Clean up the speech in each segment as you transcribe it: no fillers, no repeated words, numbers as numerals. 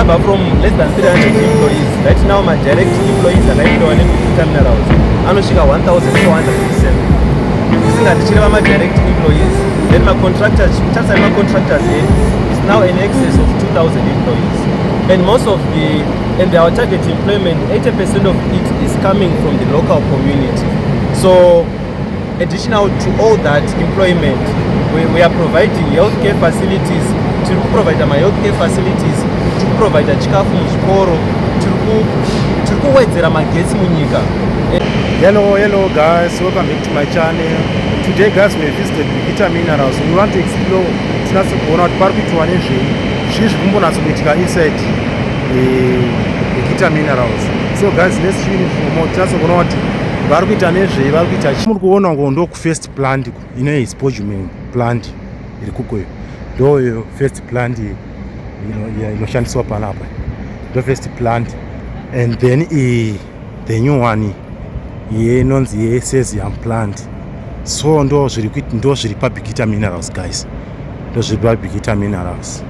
number from less than 300 employees. Right now, my direct employees are right now in Bikita Minerals. Anosvika 1,407. This is not my direct employees. Then my contractors, just like my contractors here, is now in excess of 2,000 employees. And most of our target employment, 80% of it is coming from the local community. So, additional to all that employment, we are providing healthcare facilities, to provide my healthcare facilities, to provide a chikafu muchikoro, to kuwedzera magetsi munyika. Hello guys, welcome back to my channel. Today guys, we visited Bikita Minerals. We want to explore tinatsokuona kuti pari kuitwa nezvei zvii zvikumbonatsokuitika inside Bikita Minerals. So guys, let's tune in for more. Tinatsokuona kuti vari kuita nezvei, vari kuita muri kuona ngo ndo first plant inoyi spoduming plant iri kukoyo, ndo first plant inoshandiswa panapa, ndo first plant. And then the new one inonzi yecesium plant. So ndo zviri paBikita Minerals guys, ndo zviri paBikita Minerals.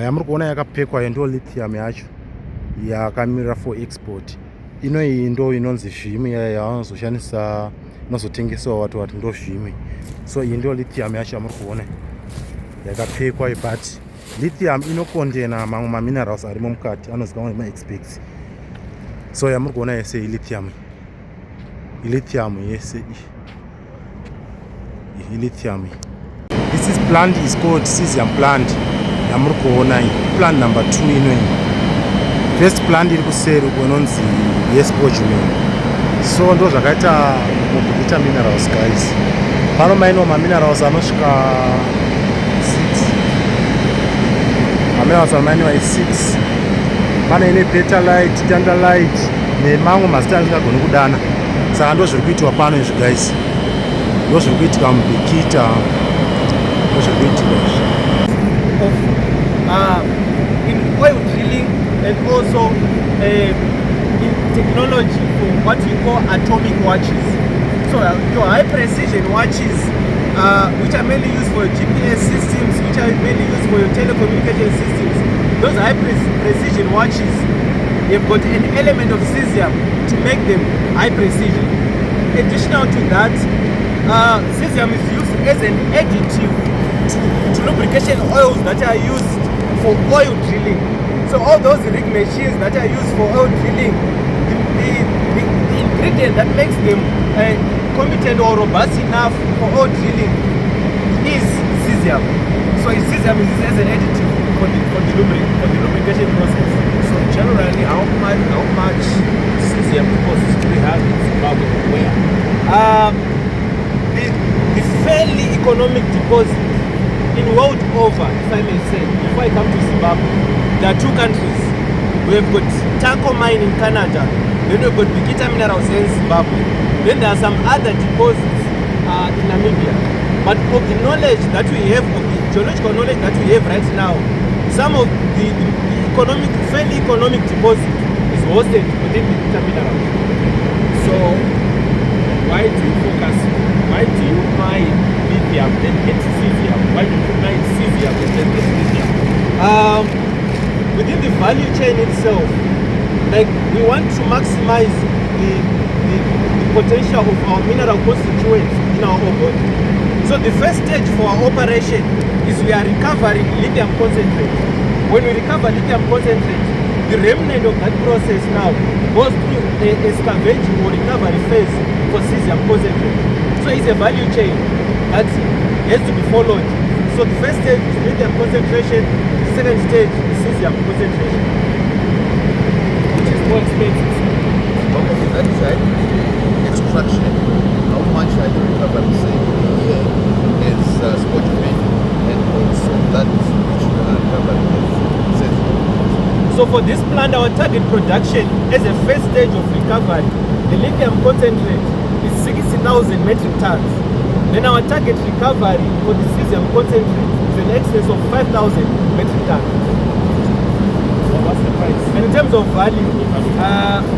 Yamuri kuona yakapekwa ndo lithium yacho yakamira for export. Inoyi ndo inonzi zvimwe yavanozoshandisa, inozotengesawo watu ndo zvimwe. So iyi ndo lithium yacho yamuri kuona yakapekwa, but lithium inokondena mamwe maminerals arimo mukati anozikamwa nemaexpects. So yamuri kuona yese lithium yese lithium. This plant is called cesium plant. Yamuri kuona plant number 2 inoyi. First plant iri kuseri kunonzi yespoduming. So ndo zvakaita muBikita Minerals guys. Pano maino maminerals anosvika 6. Maminerals amainiwa i6. Pane ine betalite, tantalite nemamwe mazita asingagoni kudana. Saka ndo zviri kuitwa pano izvi guys. Ndo zviri kuitika muBikita. Ndo zviri kuitika in oil drilling and also in technology for what we call atomic watches. So your high precision watches, which are mainly used for GPS systems, which are mainly used for your telecommunication systems, those high precision watches, they've got an element of cesium to make them high precision. Additional to that, cesium is used as an additive to lubrication oils that are used for oil drilling. So all those rig machines that are used for oil drilling, the ingredient that makes them competent or robust enough for oil drilling is cesium. So cesium is as an additive for the lubrication process. So generally, how much cesium deposits do we have in Zimbabwe? Where? The fairly economic deposit in world over, if I may say, before I come to Zimbabwe, there are 2 countries. We have got Tanko Mine in Canada, then we've got Bikita Minerals in Zimbabwe. Then there are some other deposits in Namibia. But of the knowledge that we have, of the geological knowledge that we have right now, some of the fairly economic deposit is hosted within Bikita Minerals. So why do you mine lithium then get cesium? Why do you mine cesium and then get lithium? Within the value chain itself, like we want to maximize the potential of our mineral constituents in our ore body. So the first stage for our operation is we are recovering lithium concentrate. When we recover lithium concentrate, the remnant of that process now goes through a scavenging or recovery phase for cesium concentrate. So it's a value chain that has to be followed. So the first stage is lithium concentration, the second stage is cesium concentration. Which is more expensive. Okay, that side, extraction, how much are you recovering, say, here is spoduming, and also that which you are recovering as cesium. So for this plant, our target production as a first stage of recovery, the lithium concentrate is 60,000 metric tons. Then our target recovery for the cesium concentrate is in excess of 5,000 metric tons. So what's the price? And in terms of value,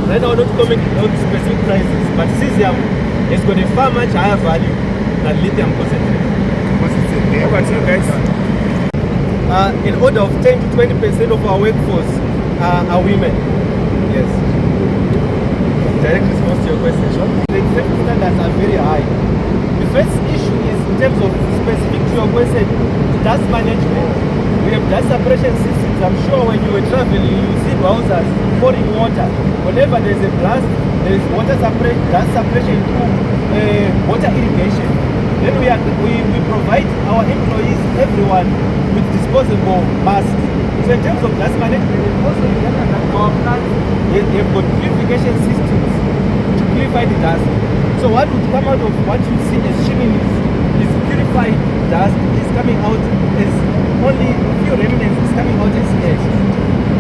right now I'm not commenting on specific prices, but cesium has got a far much higher value than lithium concentrate. Because it's a rare, guys. in order of 10 to 20% of our workforce are women. Yes. Direct response to your question. The safety standards are very high. The first issue is in terms of specific to your question, dust management. We have dust suppression systems. I'm sure when you were traveling, you see browsers pouring water. Whenever there's a blast, there's dust suppression through water irrigation. Then we provide our employees, everyone, with disposable masks. So in terms of dust management, and also in terms of our plants, they've got purification systems to purify the dust. So what would come out of what you see as chimneys is purified dust is coming out as only a few remnants is coming out as ash.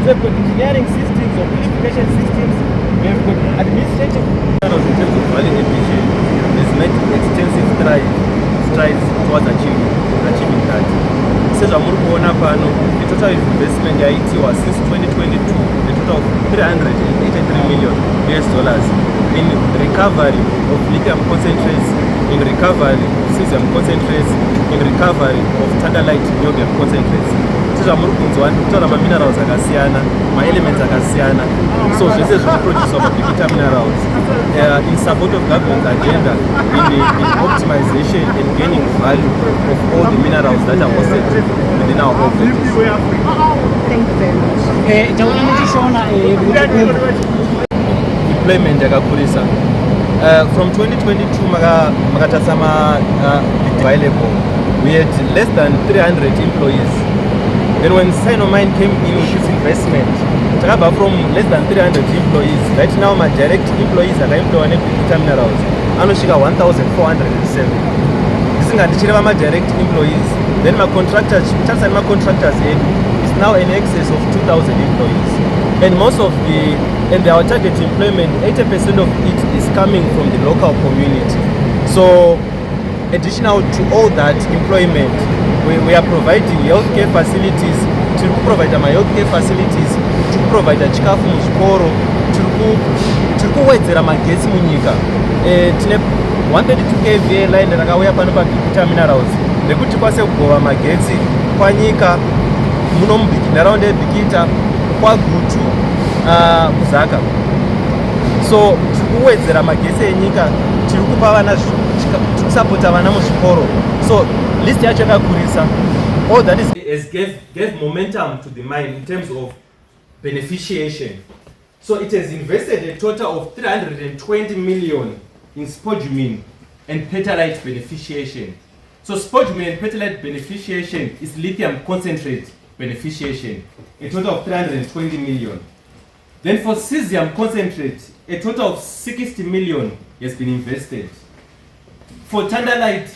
So we've got engineering systems or purification systems. We have got administrative. In terms of value addition, has made extensive strides towards achieving that. Sezvamuri kuona pano, the total investment yaitiwa since 2022, the total of $383 million in recovery of lithium concentrates, in recovery of cesium concentrates, in recovery of tantalite niobium concentrates. Sezvamuri kunzwa kutaura minerals akasiyana, elements akasiyana. So zvese zvinoproduced by Bikita Minerals in support of government's agenda in optimization and gaining value of all the minerals that are hosted within our properties. Thank you very much. Employment yakakurisa. From 2022 makatasama available, we had less than 300 employees. Then when Sinomine came in with its investment, from less than 300 employees, right now my direct employees are employed in Bikita Minerals, anosvika 1,407. This is my direct employees. Then my contractors is now in excess of 2,000 employees. And most of our target employment, 80% of it is coming from the local community. So additional to all that employment, we are providing healthcare facilities, to provide my healthcare facilities, to provide a chikafu muzvikoro, tiri kuwedzera magetsi munyika. Tine 132 kV line rakauya pano paBikita Minerals rekuti kwase kugova magetsi kwanyika muno munharaunda yeBikita kwagutu kuzaka. So tiri kuwedzera magetsi enyika, tiri kupa vana kusapota vana muzvikoro. So list yacho yakakurisa. All that is gave momentum to the mine in terms of beneficiation. So it has invested a total of 320 million in spodumene and petalite beneficiation. So spodumene and petalite beneficiation is lithium concentrate beneficiation, a total of 320 million. Then for cesium concentrate, a total of 60 million has been invested. For tantalite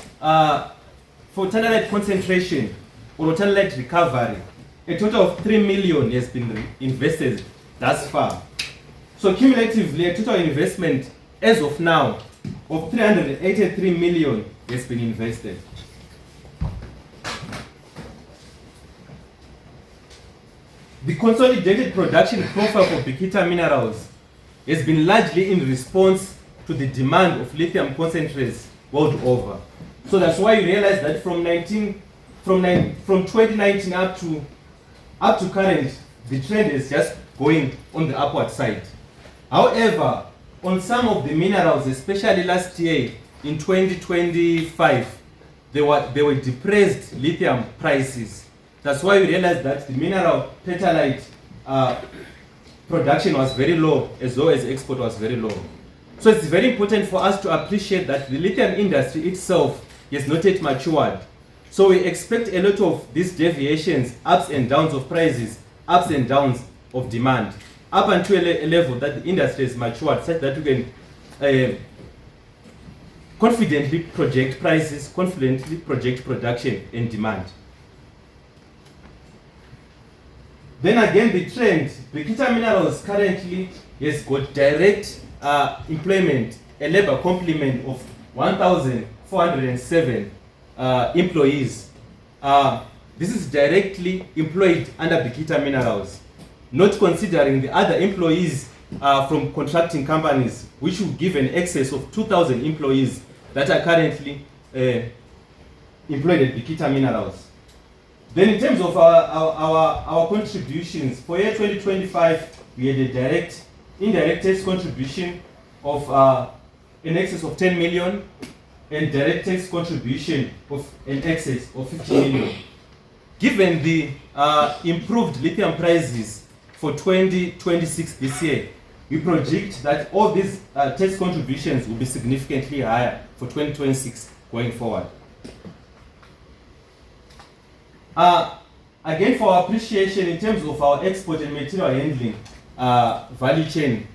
concentration or tantalite recovery, a total of 3 million has been invested thus far. So cumulatively, a total investment as of now of 383 million has been invested. The consolidated production profile for Bikita Minerals has been largely in response to the demand of lithium concentrates world over. So that's why you realize that from 2019 up to current, the trend is just going on the upward side. However, on some of the minerals, especially last year in 2025, they were depressed lithium prices. That's why we realized that the mineral petalite production was very low, as well as export was very low. So it's very important for us to appreciate that the lithium industry itself is not yet matured. So we expect a lot of these deviations, ups and downs of prices, ups and downs of demand, up until a level that the industry is matured, such that we can confidently project prices, confidently project production and demand. Then again, the trend, Bikita Minerals currently has got direct employment, a labor complement of 1,407 employees. This is directly employed under Bikita Minerals, not considering the other employees from contracting companies, which will give an excess of 2,000 employees that are currently employed at Bikita Minerals. Then in terms of our contributions, for year 2025, we had a direct, indirect tax contribution of in excess of 10 million and direct tax contribution of in excess of 50 million. Given the improved lithium prices for 2026 this year, we project that all these tax contributions will be significantly higher for 2026 going forward. Again, for our appreciation in terms of our export and material handling value chain,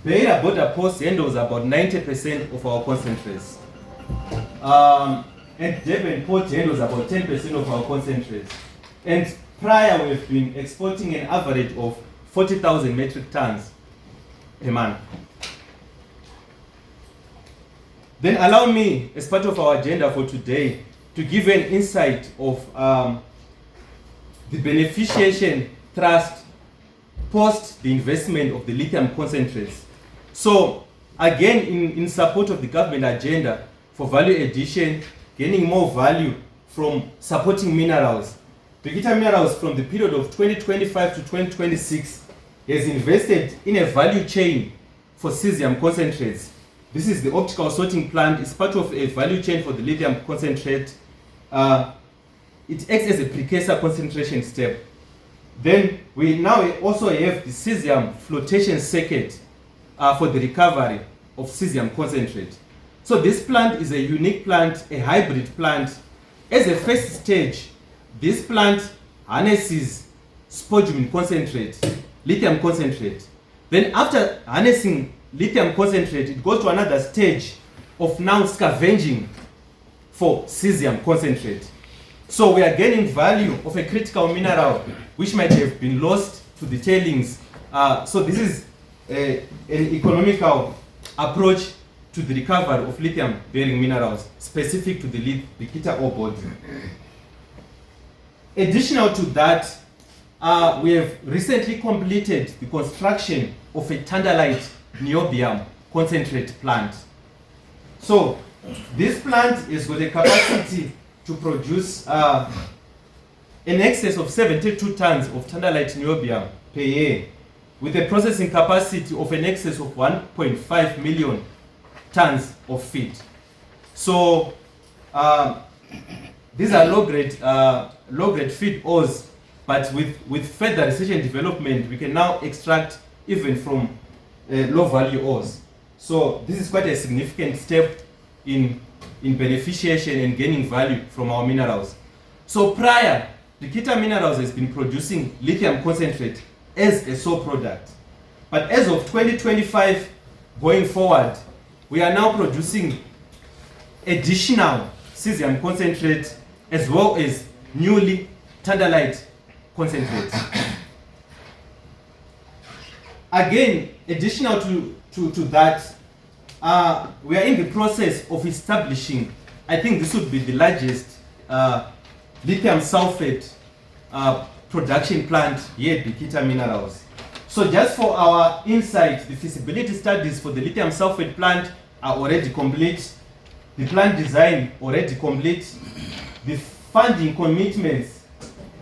Beira border post handles about 90% of our concentrates. And Durban port handles about 10% of our concentrates. And prior, we've been exporting an average of 40,000 metric tons per month. Then allow me, as part of our agenda for today, to give an insight of the beneficiation trust post the investment of the lithium concentrates. So again, in support of the government agenda for value addition, gaining more value from supporting minerals, Bikita Minerals from the period of 2025 to 2026 has invested in a value chain for cesium concentrates. This is the optical sorting plant. It's part of a value chain for the lithium concentrate. It acts as a precursor concentration step. Then we now also have the cesium flotation circuit for the recovery of cesium concentrate. So this plant is a unique plant, a hybrid plant. As a first stage, this plant harnesses spodumene concentrate, lithium concentrate. Then after harnessing lithium concentrate, it goes to another stage of now scavenging for cesium concentrate. So we are gaining value of a critical mineral which might have been lost to the tailings. So this is an economical approach to the recovery of lithium-bearing minerals specific to the Bikita ore body. Additional to that, we have recently completed the construction of a tantalite niobium concentrate plant. So this plant has got a capacity to produce in excess of 72 tons of tantalite niobium per year, with a processing capacity of an excess of 1.5 million tons of feed. So these are low-grade feed ores, but with further research and development, we can now extract even from low-value ores. So this is quite a significant step in beneficiation and gaining value from our minerals. So prior, Bikita Minerals has been producing lithium concentrate as a sole product. But as of 2025 going forward, we are now producing additional cesium concentrate as well as newly tantalite concentrate. Again, additional to that, we are in the process of establishing, I think this would be the largest lithium sulfate production plant here at Bikita Minerals. So just for our insight, the feasibility studies for the lithium sulfate plant are already complete. The plant design already complete. The funding commitments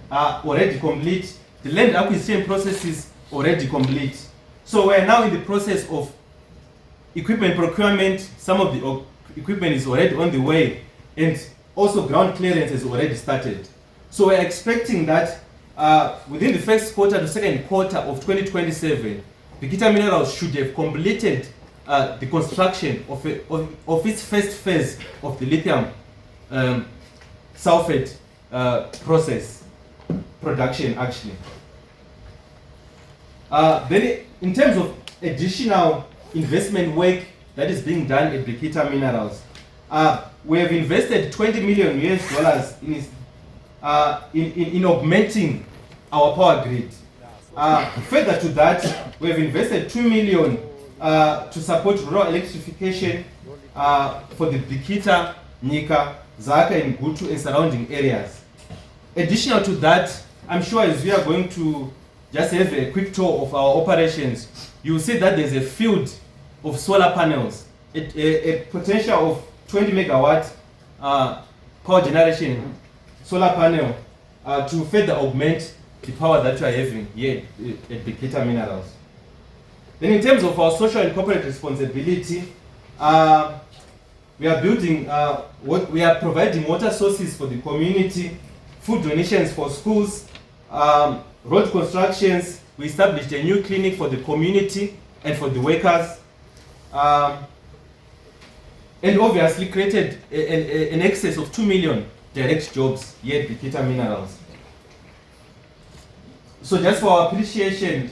are already complete. The land acquisition process is already complete. So we are now in the process of equipment procurement. Some of the equipment is already on the way, and also ground clearance has already started. So we're expecting that within the first quarter to second quarter of 2027, Bikita Minerals should have completed the construction of its first phase of the lithium sulfate process production, actually. Then in terms of additional investment work that is being done at Bikita Minerals, we have invested $20 million in augmenting our power grid. Further to that, we have invested $2 million to support rural electrification for the Bikita, Nika, Zaka, and Gutu and surrounding areas. Additional to that, I'm sure as we are going to just have a quick tour of our operations, you will see that there's a field of solar panels, a potential of 20 megawatt power generation solar panel to further augment the power that we are having here at Bikita Minerals. Then in terms of our social and corporate responsibility, we are building, we are providing water sources for the community, food donations for schools, road constructions. We established a new clinic for the community and for the workers, and obviously created an excess of 2 million direct jobs here at Bikita Minerals. So just for our appreciation,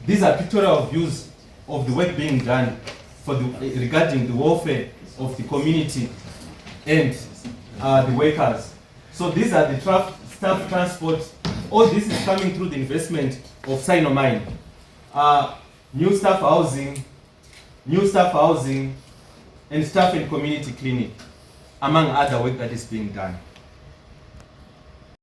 these are pictorial views of the work being done for regarding the welfare of the community and the workers. So these are the staff transport. All this is coming through the investment of Sinomine. New staff housing, and staff and community clinic, among other work that is being done.